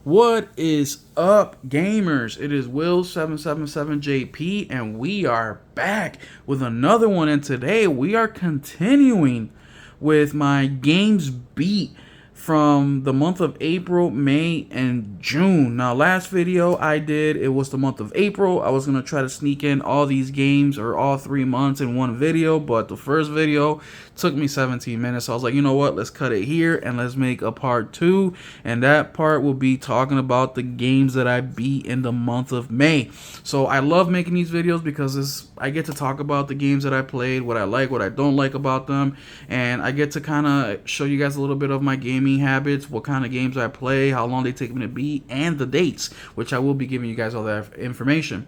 What is up, gamers? It is Will777JP, and we are back with another one. And today we are continuing with my games beat from the month of April, May, and June. Now, last video I did, it was the month of April. I was going to try to sneak in all these games or all 3 months in one video, but the first video took me 17 minutes. So I was like, you know what, let's cut it here and let's make a part 2. And that part will be talking about the games that I beat in the month of May. So I love making these videos because I get to talk about the games that I played, what I like, what I don't like about them, and I get to kind of show you guys a little bit of my gaming habits, what kind of games I play, how long they take me to beat, and the dates, which I will be giving you guys all that information.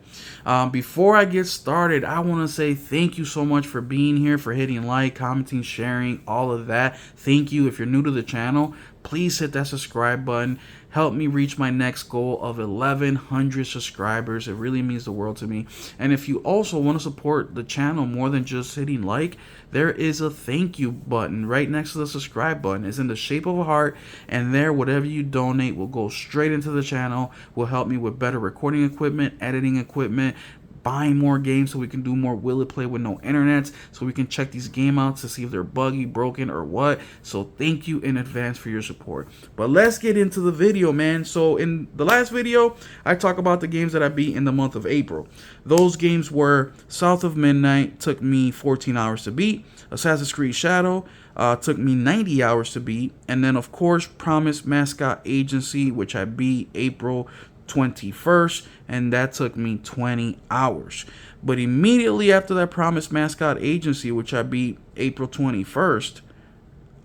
Before I get started, I want to say thank you so much for being here, for hitting like, commenting, sharing, all of that. Thank you. If you're new to the channel, please hit that subscribe button. Help me reach my next goal of 1,100 subscribers. It really means the world to me. And if you also want to support the channel more than just hitting like, there is a thank you button right next to the subscribe button. It's in the shape of a heart, and there, whatever you donate will go straight into the channel, will help me with better recording equipment, editing equipment, buying more games so we can do more Will It Play with no internet, so we can check these game out to see if they're buggy, broken, or what. So thank you in advance for your support. But let's get into the video, man. So in the last video, I talked about the games that I beat in the month of April. Those games were South of Midnight, took me 14 hours to beat. Assassin's Creed Shadow took me 90 hours to beat. And then, of course, Promise Mascot Agency, which I beat April 21st, and that took me 20 hours. But immediately after that Promise Mascot Agency, which I beat April 21st,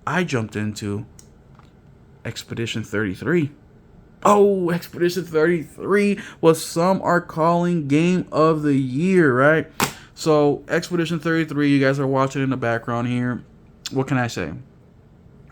I jumped into Expedition 33. Oh, Expedition 33 was some are calling Game of the Year, right? So Expedition 33, you guys are watching in the background here. What can I say?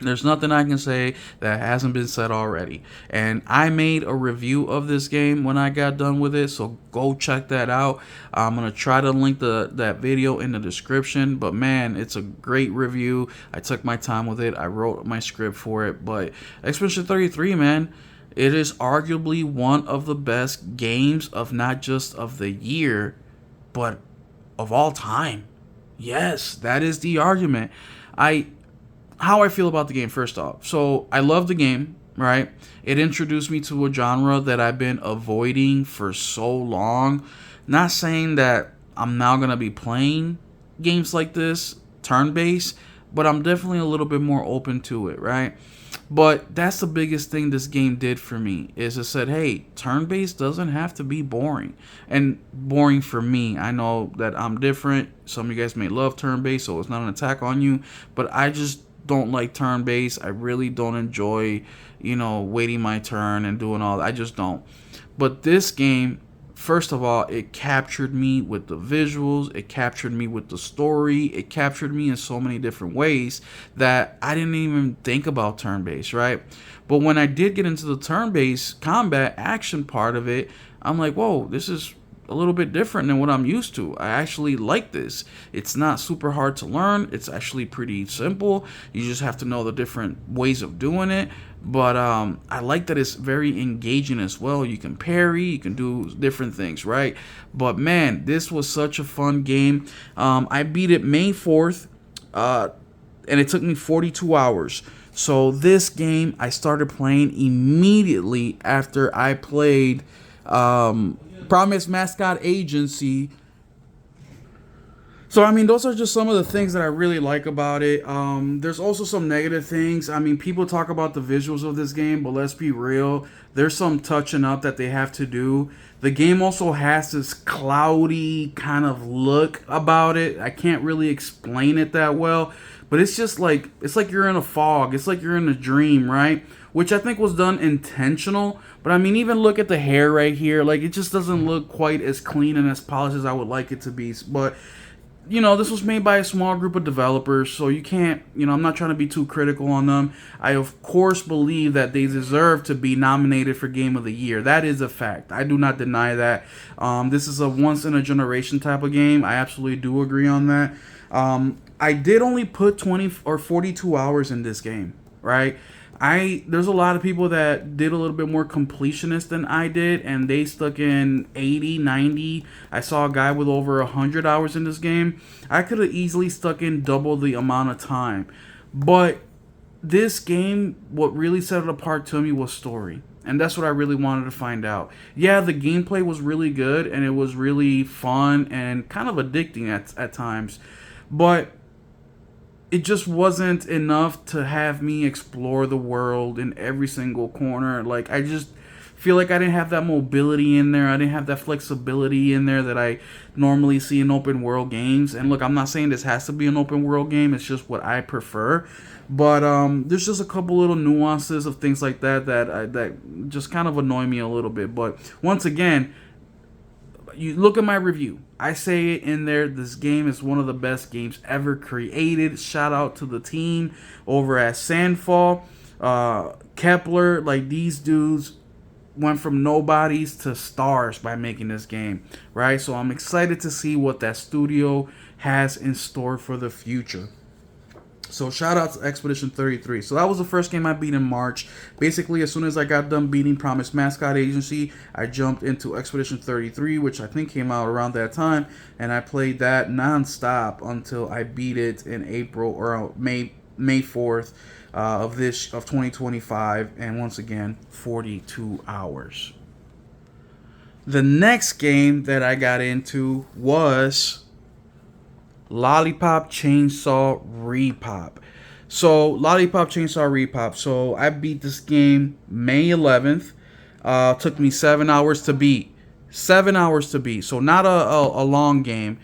There's nothing I can say that hasn't been said already. And I made a review of this game when I got done with it, so go check that out. I'm going to try to link that video in the description. But man, it's a great review. I took my time with it. I wrote my script for it. But Expedition 33, man, it is arguably one of the best games of not just of the year, but of all time. Yes, that is the argument. How I feel about the game, first off. So, I love the game, right? It introduced me to a genre that I've been avoiding for so long. Not saying that I'm now going to be playing games like this, turn-based, but I'm definitely a little bit more open to it, right? But that's the biggest thing this game did for me, is it said, hey, turn-based doesn't have to be boring. And boring for me, I know that I'm different. Some of you guys may love turn-based, so it's not an attack on you, but I just don't like turn-based. I really don't enjoy, waiting my turn and doing all that. I just don't. But this game, first of all, it captured me with the visuals, it captured me with the story, it captured me in so many different ways that I didn't even think about turn-based, right? But when I did get into the turn-based combat action part of it, I'm like, whoa, this is a little bit different than what I'm used to. I actually like this. It's not super hard to learn. It's actually pretty simple. You just have to know the different ways of doing it. But I like that it's very engaging as well. You can parry, you can do different things, right? But man, this was such a fun game. I beat it May 4th, and it took me 42 hours. So this game I started playing immediately after I played Promise Mascot Agency. So, I mean, those are just some of the things that I really like about it. There's also some negative things. I mean, people talk about the visuals of this game, but let's be real. There's some touching up that they have to do. The game also has this cloudy kind of look about it. I can't really explain it that well, but it's just like, it's like you're in a fog. It's like you're in a dream, right? Which I think was done intentional. But I mean, even look at the hair right here. Like, it just doesn't look quite as clean and as polished as I would like it to be. But, this was made by a small group of developers, so you can't, I'm not trying to be too critical on them. I, of course, believe that they deserve to be nominated for Game of the Year. That is a fact. I do not deny that. This is a once-in-a-generation type of game. I absolutely do agree on that. I did only put 20 or 42 hours in this game, right? There's a lot of people that did a little bit more completionist than I did, and they stuck in 80, 90. I saw a guy with over 100 hours in this game. I could have easily stuck in double the amount of time. But this game, what really set it apart to me was story. And that's what I really wanted to find out. Yeah, the gameplay was really good, and it was really fun and kind of addicting at times. But it just wasn't enough to have me explore the world in every single corner. Like, I just feel like I didn't have that mobility in there. I didn't have that flexibility in there that I normally see in open world games. And look, I'm not saying this has to be an open world game. It's just what I prefer. But there's just a couple little nuances of things like that just kind of annoy me a little bit. But once again, you look at my review. I say it in there. This game is one of the best games ever created. Shout out to the team over at Sandfall, Kepler. Like, these dudes went from nobodies to stars by making this game, right? So I'm excited to see what that studio has in store for the future. So shout out to Expedition 33. So that was the first game I beat in March. Basically, as soon as I got done beating Promise Mascot Agency, I jumped into Expedition 33, which I think came out around that time, and I played that nonstop until I beat it in April or May 4th of 2025, and once again, 42 hours. The next game that I got into was Lollipop Chainsaw Repop. So Lollipop Chainsaw Repop. So I beat this game May 11th. Took me 7 hours to beat. 7 hours to beat. So not a long game.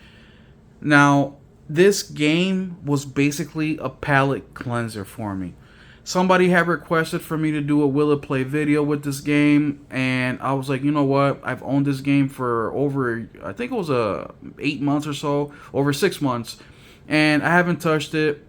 Now, this game was basically a palate cleanser for me. Somebody had requested for me to do a Will It Play video with this game, and I was like, you know what? I've owned this game for over, I think it was 8 months or so, over 6 months, and I haven't touched it.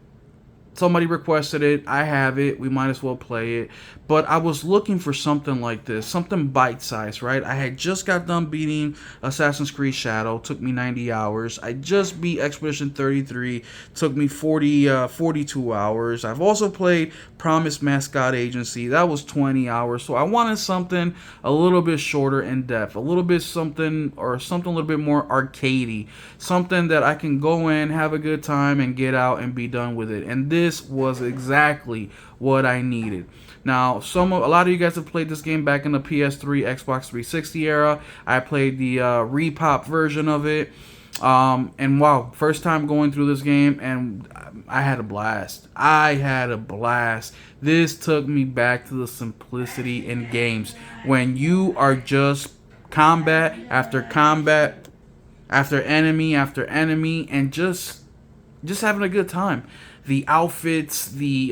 Somebody requested it. I have it. We might as well play it. But I was looking for something like this, something bite-sized, right? I had just got done beating Assassin's Creed Shadow. Took me 90 hours. I just beat Expedition 33. Took me 42 hours. I've also played Promise Mascot Agency. That was 20 hours. So I wanted something a little bit shorter in depth. A little bit something a little bit more arcadey. Something that I can go in, have a good time, and get out and be done with it. And this was exactly what I needed. Now, a lot of you guys have played this game back in the PS3, Xbox 360 era. I played the Repop version of it. And wow, first time going through this game, and I had a blast. This took me back to the simplicity in games when you are just combat after combat, after enemy after enemy, and just having a good time. The outfits, the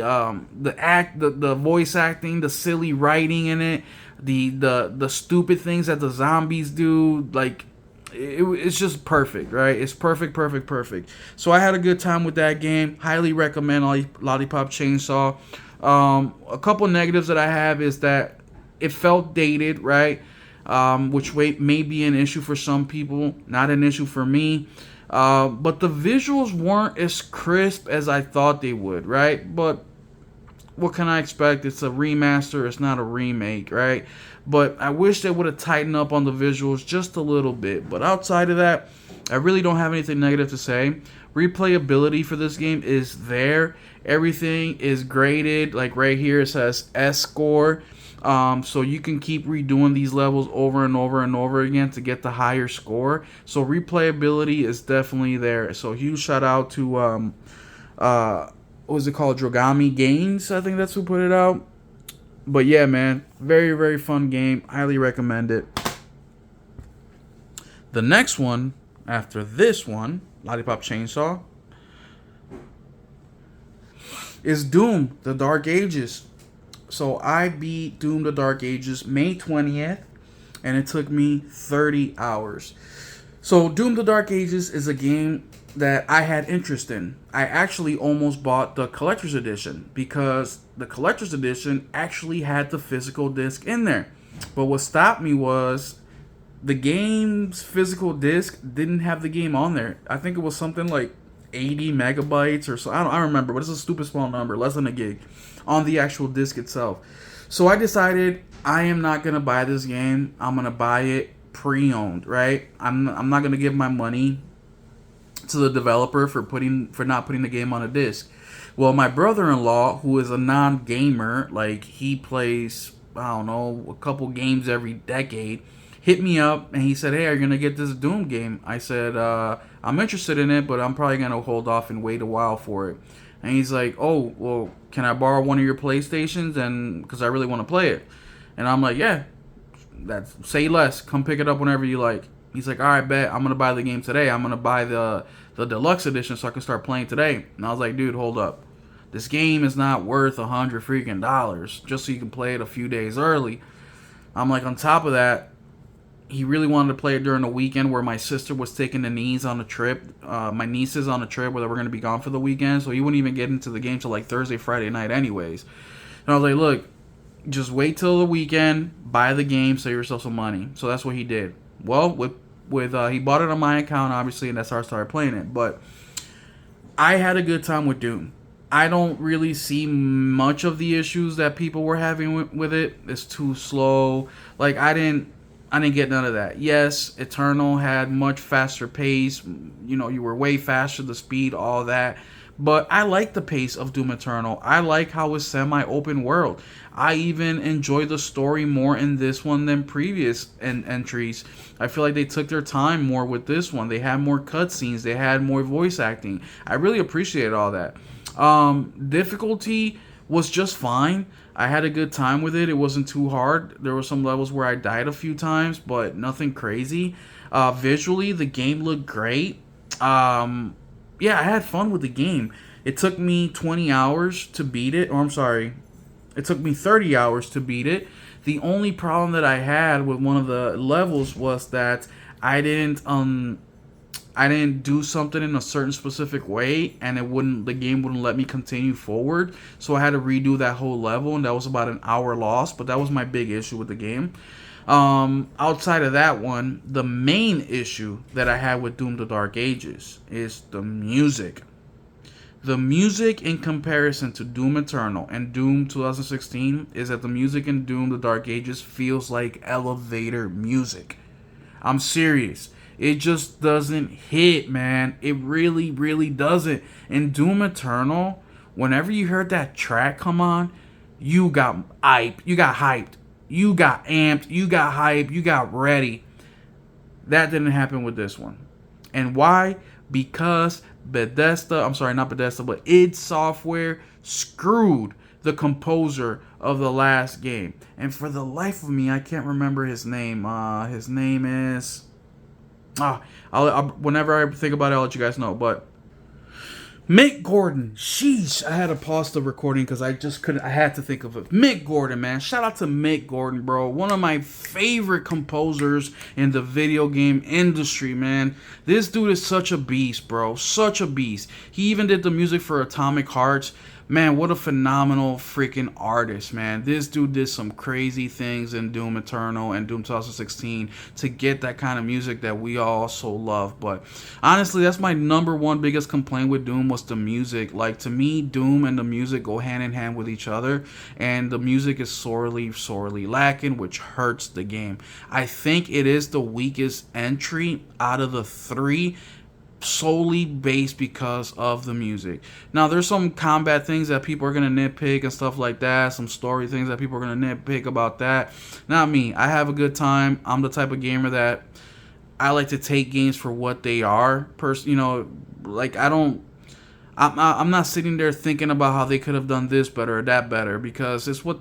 voice acting, the silly writing in it, the stupid things that the zombies do, like it's just perfect, right? It's perfect. So I had a good time with that game. Highly recommend Lollipop Chainsaw. A couple negatives that I have is that it felt dated, right? Which may be an issue for some people, not an issue for me. But the visuals weren't as crisp as I thought they would, right? But what can I expect? It's a remaster, it's not a remake, right? But I wish they would have tightened up on the visuals just a little bit. But outside of that, I really don't have anything negative to say. Replayability for this game is there. Everything is graded. Like right here, it says S score. So you can keep redoing these levels over and over and over again to get the higher score. So replayability is definitely there. So huge shout out to what was it called? Drogami Games, I think that's who put it out. But yeah, man, very, very fun game. Highly recommend it. The next one after this one, Lollipop Chainsaw, is Doom: The Dark Ages. So I beat Doom: The Dark Ages May 20th, and it took me 30 hours. So Doom: The Dark Ages is a game that I had interest in. I actually almost bought the collector's edition because the collector's edition actually had the physical disc in there. But what stopped me was the game's physical disc didn't have the game on there. I think it was something like 80 megabytes or so. I don't remember, but it's a stupid small number, less than a gig on the actual disc itself. So I decided I am not gonna buy this game. I'm gonna buy it pre-owned, right? I'm not gonna give my money to the developer for not putting the game on a disc. Well, my brother-in-law, who is a non-gamer, like he plays, I don't know, a couple games every decade, hit me up and he said, "Hey, are you gonna get this Doom game?" I said, "I'm interested in it, but I'm probably gonna hold off and wait a while for it." And he's like, "Oh, well, can I borrow one of your PlayStations? And because I really want to play it." And I'm like, "Yeah, that's say less. Come pick it up whenever you like." He's like, "All right, bet. I'm gonna buy the game today. I'm gonna buy the deluxe edition so I can start playing today." And I was like, "Dude, hold up. This game is not worth $100 just so you can play it a few days early." I'm like, on top of that, he really wanted to play it during the weekend where my sister was taking the niece on a trip. My niece is on a trip where they were going to be gone for the weekend, so he wouldn't even get into the game till like Thursday, Friday night anyways. And I was like, "Look, just wait till the weekend, buy the game, save yourself some money." So that's what he did. Well, he bought it on my account, obviously, and that's how I started playing it. But I had a good time with Doom. I don't really see much of the issues that people were having with it. It's too slow. Like I didn't get none of that. Yes, Eternal had much faster pace. You know, you were way faster, the speed, all that. But I like the pace of Doom Eternal. I like how it's semi-open world. I even enjoy the story more in this one than previous entries. I feel like they took their time more with this one. They had more cutscenes. They had more voice acting. I really appreciate all that. Difficulty was just fine. I had a good time with it. It wasn't too hard. There were some levels where I died a few times, but nothing crazy. Visually, the game looked great. Yeah, I had fun with the game. It took me 20 hours to beat it. Or I'm sorry, it took me 30 hours to beat it. The only problem that I had with one of the levels was that I didn't do something in a certain specific way, and the game wouldn't let me continue forward. So I had to redo that whole level, and that was about an hour lost. But that was my big issue with the game. Outside of that one, the main issue that I had with Doom: The Dark Ages is the music. The music in comparison to Doom Eternal and Doom 2016 is that the music in Doom: The Dark Ages feels like elevator music. I'm serious. It just doesn't hit, man. It really, really doesn't. In Doom Eternal, whenever you heard that track come on, you got hyped. You got amped. You got hyped. You got ready. That didn't happen with this one. And why? Because not Bethesda, but id Software screwed the composer of the last game. And for the life of me, I can't remember his name. His name is... whenever I think about it, I'll let you guys know. But Mick Gordon, sheesh, I had to pause the recording because I just couldn't. I had to think of it. Mick Gordon, man, shout out to Mick Gordon, bro. One of my favorite composers in the video game industry, man. This dude is such a beast, bro. Such a beast. He even did the music for Atomic Hearts. Man, what a phenomenal freaking artist, man. This dude did some crazy things in Doom Eternal and Doom 2016 to get that kind of music that we all so love. But honestly, that's my number one biggest complaint with Doom was the music. Like, to me, Doom and the music go hand in hand with each other, and the music is sorely, sorely lacking, which hurts the game. I think it is the weakest entry out of the three, solely based because of the music. Now, there's some combat things that people are going to nitpick and stuff like that. Some story things that people are going to nitpick about that. Not me. I have a good time. I'm the type of gamer that I like to take games for what they are. I'm not sitting there thinking about how they could have done this better or that better, because it's what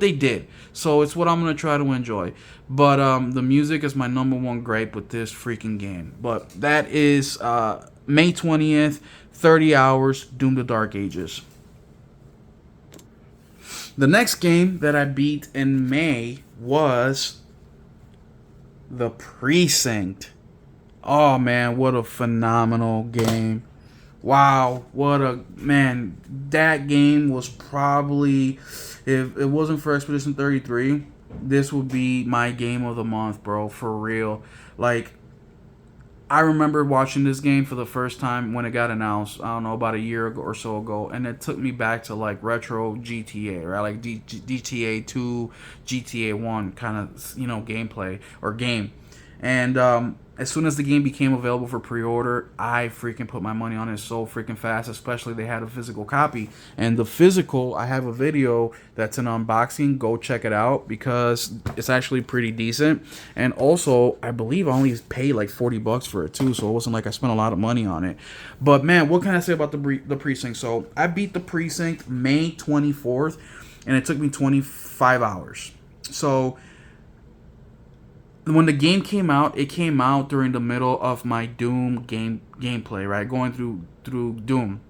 they did. So it's what I'm gonna try to enjoy. But the music is my number one gripe with this freaking game. But that is May 20th, 30 hours, Doom: The Dark Ages. The next game that I beat in May was The Precinct. Oh man, what a phenomenal game. Wow, that game was probably, if it wasn't for Expedition 33, this would be my game of the month, bro, for real. Like, I remember watching this game for the first time when it got announced. I don't know, about a year ago or so ago, and it took me back to like retro GTA, right? Like GTA 2, GTA 1 kind of gameplay or game. And as soon as the game became available for pre-order, I freaking put my money on it so freaking fast. Especially they had a physical copy, and the physical, I have a video that's an unboxing. Go check it out because it's actually pretty decent. And also, I believe I only paid like $40 for it too, so it wasn't like I spent a lot of money on it. But man, what can I say about the precinct? So I beat the precinct May 24th, and it took me 25 hours. So when the game came out, it came out during the middle of my Doom gameplay, right? Going through Doom.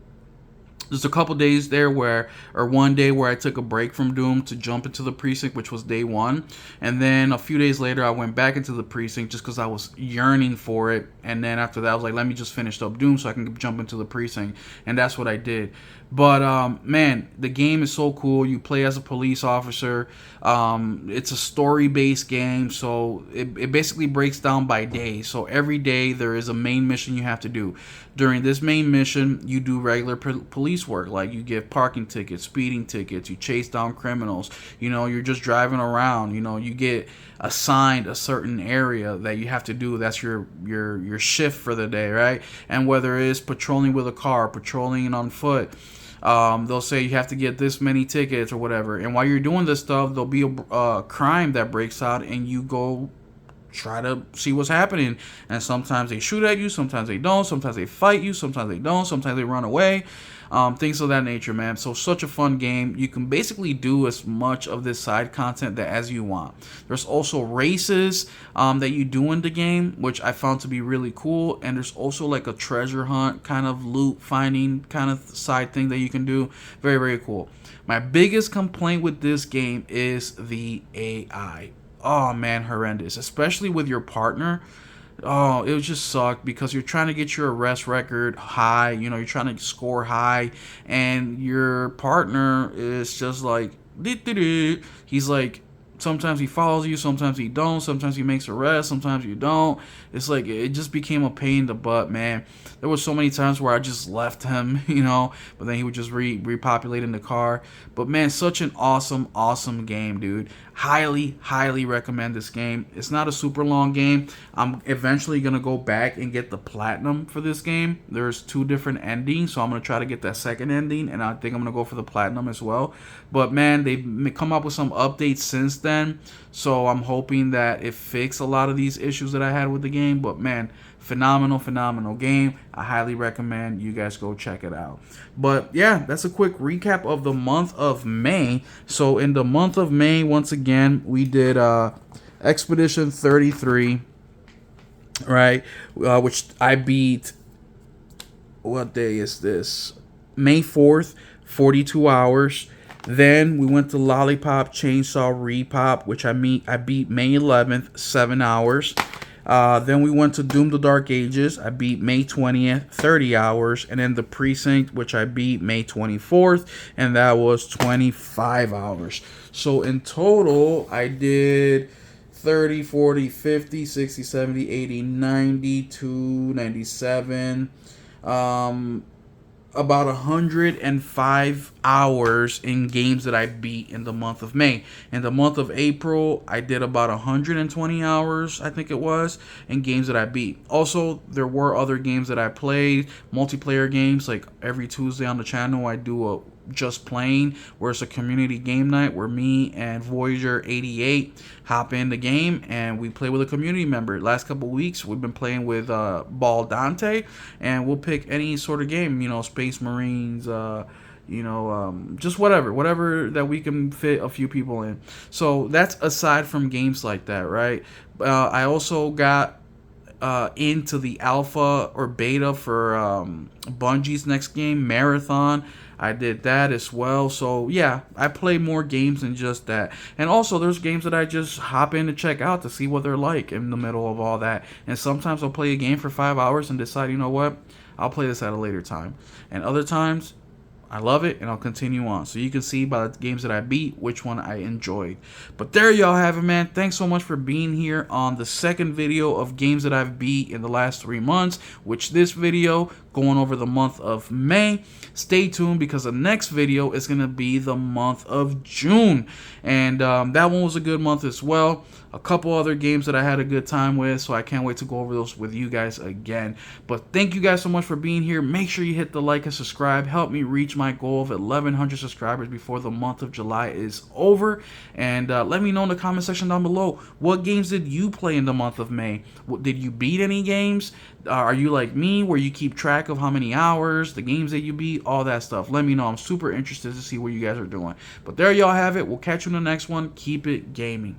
There's a couple days there or one day where I took a break from Doom to jump into the precinct, which was day one. And then a few days later, I went back into the precinct just because I was yearning for it. And then after that, I was like, let me just finish up Doom so I can jump into the precinct. And that's what I did. But man, the game is so cool. You play as a police officer. It's a story-based game, so it basically breaks down by day. So every day there is a main mission you have to do. During this main mission, you do regular police work, like you give parking tickets, speeding tickets, you chase down criminals. You're just driving around. You get assigned a certain area that you have to do. That's your shift for the day, right? And whether it's patrolling with a car, patrolling on foot. They'll say you have to get this many tickets or whatever. And while you're doing this stuff, there'll be a crime that breaks out, and you go try to see what's happening. And sometimes they shoot at you, sometimes they don't, sometimes they fight you, sometimes they don't, sometimes they run away. Things of that nature, man. So such a fun game. You can basically do as much of this side content as you want. There's also races that you do in the game, which I found to be really cool. And there's also like a treasure hunt kind of loot finding kind of side thing that you can do. Very, very cool. My biggest complaint with this game is the AI. Oh man, horrendous. Especially with your partner. Oh, it was just sucked because you're trying to get your arrest record high. You're trying to score high, and your partner is just like, he's like, sometimes he follows you, sometimes he don't, sometimes he makes arrests, sometimes you don't. It's like it just became a pain in the butt, man. There was so many times where I just left him, but then he would just repopulate in the car. But man, such an awesome game, dude. Highly recommend this game. It's not a super long game. I'm eventually gonna go back and get the platinum for this game. There's 2 different endings, so I'm gonna try to get that second ending, and I think I'm gonna go for the platinum as well. But man, they've come up with some updates since then, so I'm hoping that it fixed a lot of these issues that I had with the game. But man, phenomenal game. I highly recommend you guys go check it out. But yeah, that's a quick recap of the month of May. So in the month of May, once again, we did Expedition 33, right? Which I beat. What day is this? May 4th, 42 hours. Then we went to Lollipop Chainsaw Repop, which I beat May 11th, 7 hours. Then we went to Doom the Dark Ages. I beat May 20th, 30 hours. And then The Precinct, which I beat May 24th, and that was 25 hours. So in total, I did 30, 40, 50, 60, 70, 80, 92, 97. About 105 hours in games that I beat in the month of May. In the month of April, I did about 120 hours, I think it was, in games that I beat. Also, there were other games that I played, multiplayer games. Like every Tuesday on the channel, I do a Just Playing, where it's a community game night where me and Voyager88 hop in the game and we play with a community member. Last couple weeks we've been playing with Ball Dante, and we'll pick any sort of game, Space Marines, just whatever that we can fit a few people in. So that's aside from games like that, right? I also got into the alpha or beta for Bungie's next game, Marathon. I did that as well. So yeah, I play more games than just that. And also there's games that I just hop in to check out to see what they're like in the middle of all that. And sometimes I'll play a game for 5 hours and decide, you know what, I'll play this at a later time. And other times I love it, and I'll continue on. So you can see by the games that I beat which one I enjoyed. But there y'all have it, man. Thanks so much for being here on the second video of games that I've beat in the last 3 months, which this video going over the month of May. Stay tuned because the next video is going to be the month of June. And that one was a good month as well. A couple other games that I had a good time with, so I can't wait to go over those with you guys again. But thank you guys so much for being here. Make sure you hit the like and subscribe. Help me reach my goal of 1,100 subscribers before the month of July is over. And let me know in the comment section down below, what games did you play in the month of May? Did you beat any games? Are you like me where you keep track of how many hours, the games that you beat, all that stuff? Let me know. I'm super interested to see what you guys are doing. But there y'all have it. We'll catch you in the next one. Keep it gaming.